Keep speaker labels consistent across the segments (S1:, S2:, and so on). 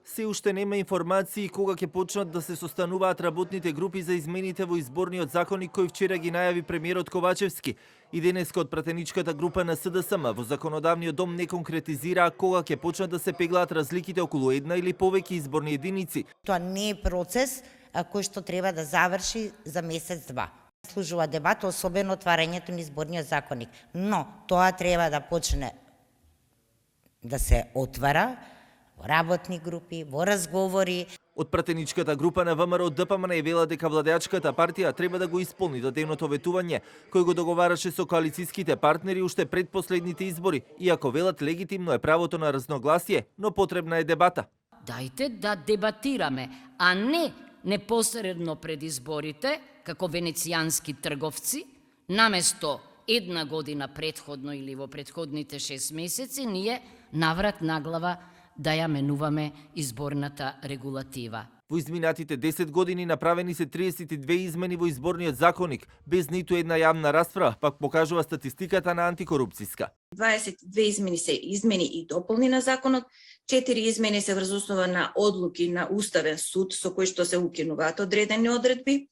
S1: Се уште нема информации кога ќе почнат да се состануваат работните групи за измените во изборниот законник кој вчера ги најави премиерот Ковачевски. И денеска од пратеничката група на СДСМ во законодавниот дом не конкретизира кога ќе почнат да се пеглаат разликите околу една или повеќе изборни единици.
S2: Тоа не е процес кој што треба да заврши за месец-два. Служува дебата, особено отварањето на изборниот законник. Но тоа треба да почне да се отвара во работни групи, во разговори.
S1: Од пратеничката група на ВМРО ДПМН е вела дека владеачката партија треба да го исполни даденото ветување, кој го договараше со коалицијските партнери уште пред последните избори, иако велат легитимно е правото на разногласие, но потребна е дебата.
S3: Дајте да дебатираме, а не непосредно пред изборите, како венецијански трговци, наместо една година предходно или во предходните 6 месеци, ние наврат наглава да ја менуваме изборната регулатива.
S1: Во изминатите 10 години направени се 32 измени во изборниот законник, без ниту една јавна расправа, пак покажува статистиката на антикорупцијска.
S4: 22 измени се измени и дополни на законот, 4 измени се врз основа на одлуки на Уставен суд со кои што се укинуваат одредени одредби.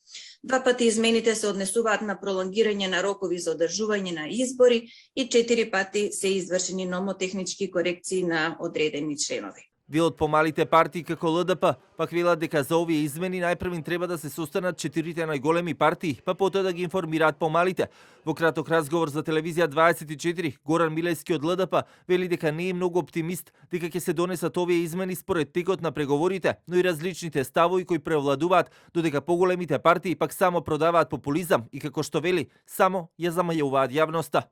S4: 2 пати измените се однесуваат на пролонгирање на рокови за одржување на избори и 4 пати се извршени номотехнички корекции на одредени членови.
S1: Дел од помалите партии како ЛДП пак велат дека за овие измени најпрвин треба да се состанат 4 најголеми партии, па потоа да ги информираат помалите. Во краток разговор за телевизија 24, Горан Милевски од ЛДП вели дека не е многу оптимист дека ќе се донесат овие измени според текот на преговорите, но и различните ставови кои превладуваат, додека поголемите партии пак само продаваат популизам и како што вели, само ја замајуваат јавноста.